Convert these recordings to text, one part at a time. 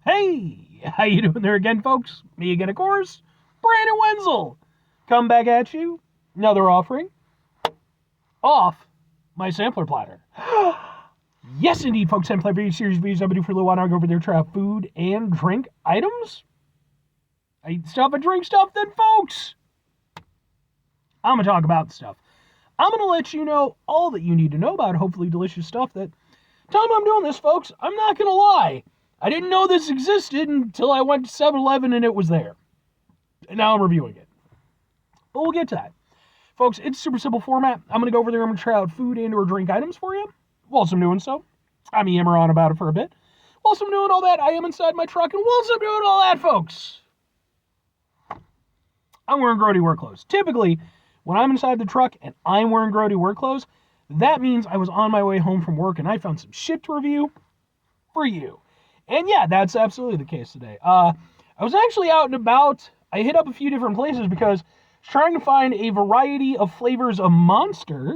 Hey, how you doing there again, folks? Me again, of course, Brandon Wenzel. Come back at you. Another offering off my sampler platter. Yes, indeed, folks. Sampler video series videos I'm going to do for a little while now. Go over there, try out food and drink items. I eat stuff, I drink stuff, then, folks, I'm going to talk about stuff. I'm going to let you know all that you need to know about hopefully delicious stuff that time I'm doing this, folks, I'm not going to lie. I didn't know this existed until I went to 7-Eleven and it was there. And now I'm reviewing it. But we'll get to that. Folks, it's super simple format. I'm going to go over there, I'm going to try out food and or drink items for you. Whilst I'm doing so, I'm yammer on about it for a bit. Whilst I'm doing all that, I am inside my truck, and whilst I'm doing all that, folks, I'm wearing grody work clothes. Typically, when I'm inside the truck and I'm wearing grody work clothes, that means I was on my way home from work and I found some shit to review for you. And yeah, that's absolutely the case today. I was actually out and about. I hit up a few different places because I was trying to find a variety of flavors of Monster,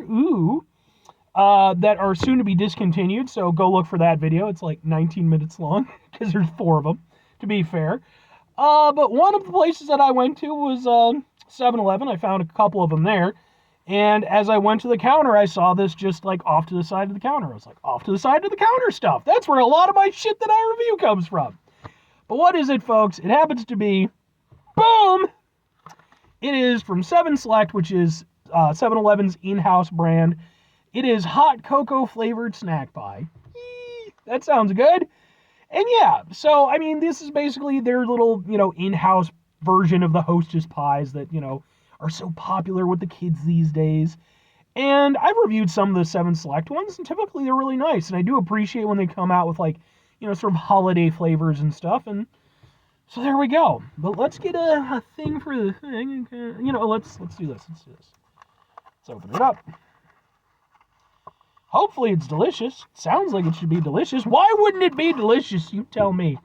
that are soon to be discontinued. So go look for that video. It's like 19 minutes long because there's 4 of them, to be fair. But one of the places that I went to was 7-Eleven. I found a couple of them there. And as I went to the counter, I saw this just like off to the side of the counter. I was like, off to the side of the counter stuff. That's where a lot of my shit that I review comes from. But what is it, folks? It happens to be, boom! It is from 7 Select, which is 7-Eleven's in-house brand. It is hot cocoa flavored snack pie. That sounds good. And yeah, so, I mean, this is basically their little, in-house version of the Hostess pies that, are so popular with the kids these days. And I've reviewed some of the 7 Select ones, and typically they're really nice. And I do appreciate when they come out with, like, sort of holiday flavors and stuff. And so there we go. But let's get a thing for the thing. Let's do this. Let's open it up. Hopefully it's delicious. Sounds like it should be delicious. Why wouldn't it be delicious? You tell me.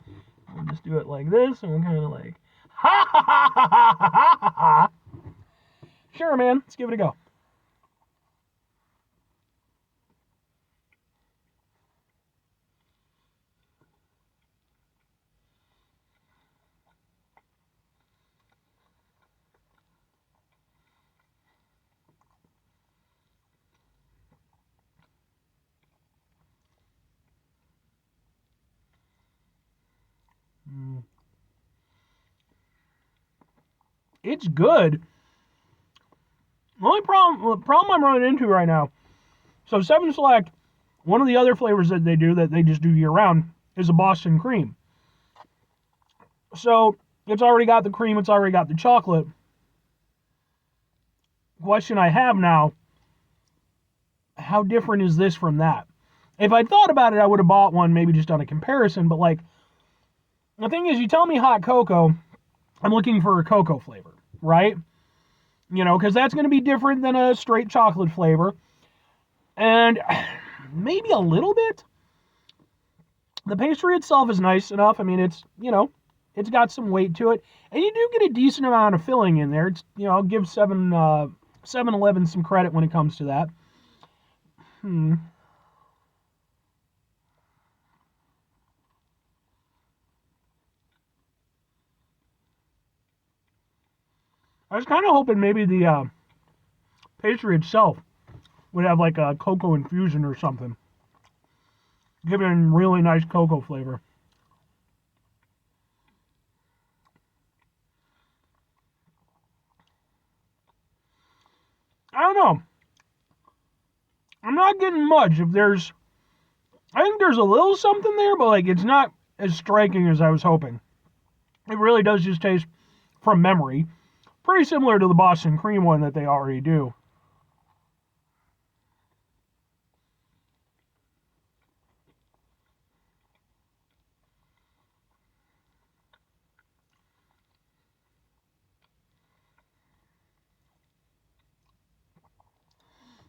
We'll just do it like this, and we'll kind of like, ha ha ha ha ha ha ha ha. Sure, man. Let's give it a go. It's good. The only problem I'm running into right now, so 7 Select, one of the other flavors that they just do year round, is a Boston cream. So it's already got the cream, it's already got the chocolate. Question I have now, how different is this from that? If I'd thought about it, I would have bought one, maybe just done a comparison, but like, the thing is, you tell me hot cocoa, I'm looking for a cocoa flavor, right? Because that's going to be different than a straight chocolate flavor. And maybe a little bit. The pastry itself is nice enough. I mean, it's got some weight to it. And you do get a decent amount of filling in there. It's, I'll give 7-Eleven some credit when it comes to that. I was kind of hoping maybe the pastry itself would have like a cocoa infusion or something. Give it a really nice cocoa flavor. I don't know. I'm not getting much. I think there's a little something there, but like it's not as striking as I was hoping. It really does just taste, from memory, pretty similar to the Boston cream one that they already do.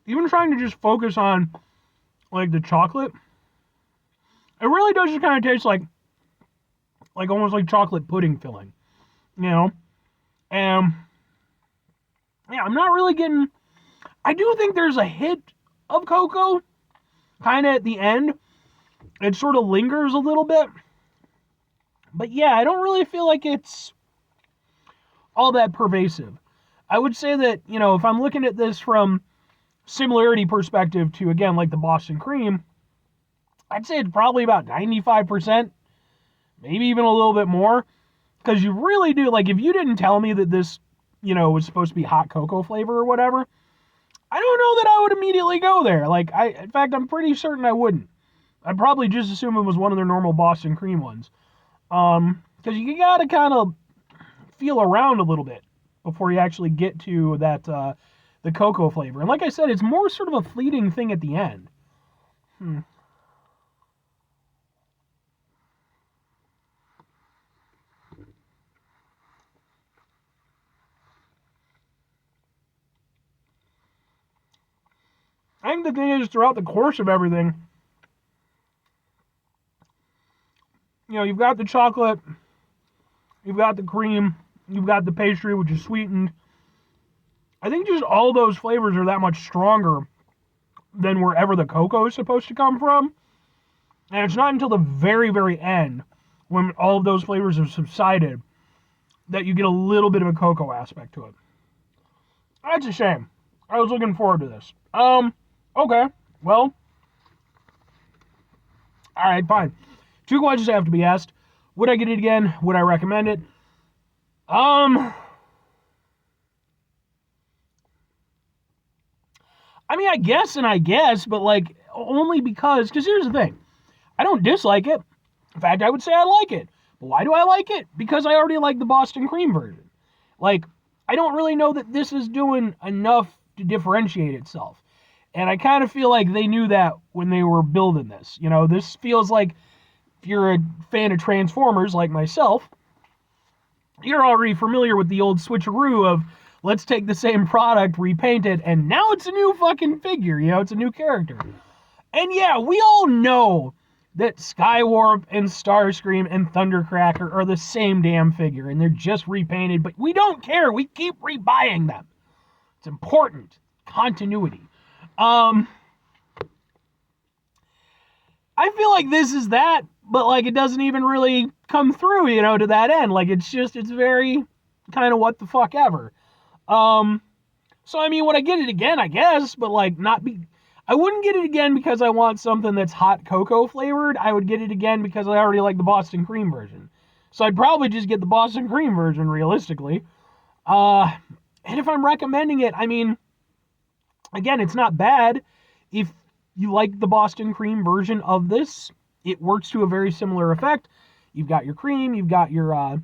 Even trying to just focus on like the chocolate, it really does just kind of taste like almost like chocolate pudding filling, And yeah, I'm not really getting. I do think there's a hit of cocoa, kind of at the end. It sort of lingers a little bit, But yeah, I don't really feel like it's all that pervasive. I would say that, if I'm looking at this from similarity perspective to, again, like the Boston Cream, I'd say it's probably about 95%, maybe even a little bit more. Because you really do, like, if you didn't tell me that this, was supposed to be hot cocoa flavor or whatever, I don't know that I would immediately go there. Like, in fact, I'm pretty certain I wouldn't. I'd probably just assume it was one of their normal Boston Cream ones. Because you gotta kind of feel around a little bit before you actually get to that, the cocoa flavor. And like I said, it's more sort of a fleeting thing at the end. I think the thing is, throughout the course of everything, you've got the chocolate, you've got the cream, you've got the pastry, which is sweetened. I think just all those flavors are that much stronger than wherever the cocoa is supposed to come from. And it's not until the very, very end, when all of those flavors have subsided, that you get a little bit of a cocoa aspect to it. That's a shame. I was looking forward to this. Okay. Well, alright, fine. 2 questions have to be asked. Would I get it again? Would I recommend it? I mean, I guess, but like, only because here's the thing. I don't dislike it. In fact, I would say I like it. But why do I like it? Because I already like the Boston Cream version. Like, I don't really know that this is doing enough to differentiate itself. And I kind of feel like they knew that when they were building this. This feels like, if you're a fan of Transformers like myself, you're already familiar with the old switcheroo of, let's take the same product, repaint it, and now it's a new fucking figure, it's a new character. And yeah, we all know that Skywarp and Starscream and Thundercracker are the same damn figure, and they're just repainted, but we don't care. We keep rebuying them. It's important. Continuity. I feel like this is that, but like it doesn't even really come through, to that end. Like it's very kind of what the fuck ever. So I mean, would I get it again? I guess, but like I wouldn't get it again because I want something that's hot cocoa flavored. I would get it again because I already like the Boston Cream version. So I'd probably just get the Boston Cream version, realistically. And if I'm recommending it, I mean, again, it's not bad. If you like the Boston Cream version of this, it works to a very similar effect. You've got your cream, you've got your,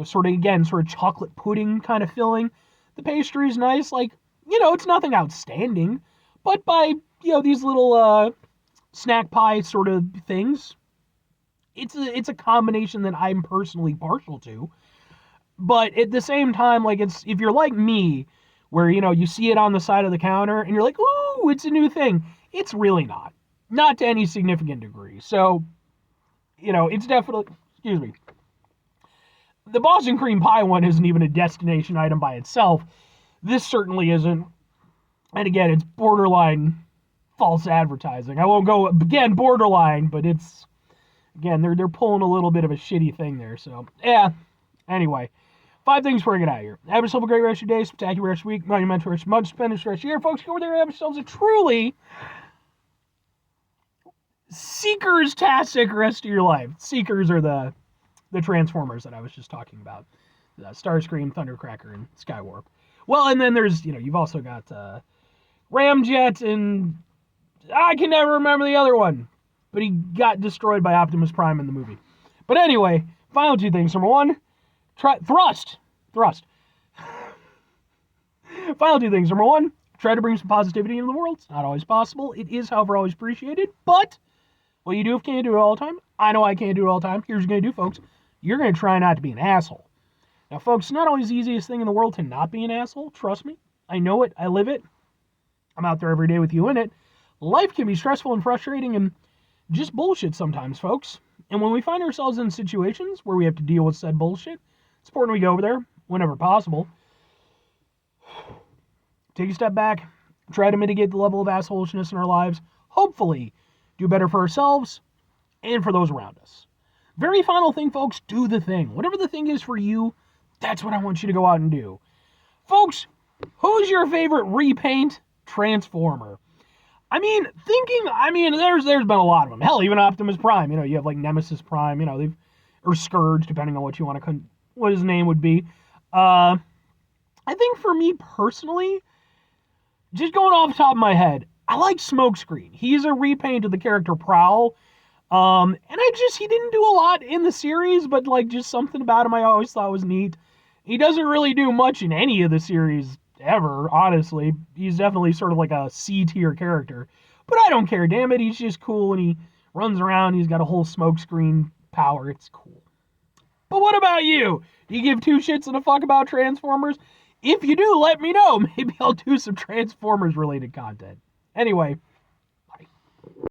sort of chocolate pudding kind of filling. The pastry is nice, like, it's nothing outstanding, but by, these little, snack pie sort of things, it's a combination that I'm personally partial to. But at the same time, like, if you're like me, where, you see it on the side of the counter, and you're like, ooh, it's a new thing. It's really not. Not to any significant degree. So, it's definitely, excuse me. The Boston Cream Pie one isn't even a destination item by itself. This certainly isn't. And again, it's borderline false advertising. I won't go, again, borderline, but it's, again, they're pulling a little bit of a shitty thing there. So, yeah. Anyway. 5 things before I get out of here. Have yourself a great rest of your day, spectacular rest of your week, monumental rest of your month, spending rest of your year. Folks, go over there and have yourselves a truly Seekers-tastic rest of your life. Seekers are the Transformers that I was just talking about. Starscream, Thundercracker, and Skywarp. Well, and then there's, you've also got Ramjet, and I can never remember the other one. But he got destroyed by Optimus Prime in the movie. But anyway, final 2 things. Number 1, Thrust. Final 2 things. Number 1, try to bring some positivity into the world. It's not always possible. It is, however, always appreciated. But what you do if you can't do it all the time, I know I can't do it all the time. Here's what you're going to do, folks. You're going to try not to be an asshole. Now, folks, it's not always the easiest thing in the world to not be an asshole. Trust me. I know it. I live it. I'm out there every day with you in it. Life can be stressful and frustrating and just bullshit sometimes, folks. And when we find ourselves in situations where we have to deal with said bullshit, it's important we go over there whenever possible. Take a step back, try to mitigate the level of assholishness in our lives, hopefully do better for ourselves and for those around us. Very final thing, folks, do the thing. Whatever the thing is for you, that's what I want you to go out and do. Folks, who's your favorite repaint Transformer? There's been a lot of them. Hell, even Optimus Prime. You have like Nemesis Prime. Or Scourge, depending on what you want to, what his name would be. I think for me personally, just going off the top of my head, I like Smokescreen. He's a repaint of the character Prowl. He didn't do a lot in the series, but like just something about him I always thought was neat. He doesn't really do much in any of the series ever, honestly. He's definitely sort of like a C tier character. But I don't care, damn it, he's just cool and he runs around, he's got a whole Smokescreen power, it's cool. But what about you? Do you give two shits and a fuck about Transformers? If you do, let me know. Maybe I'll do some Transformers related content. Anyway,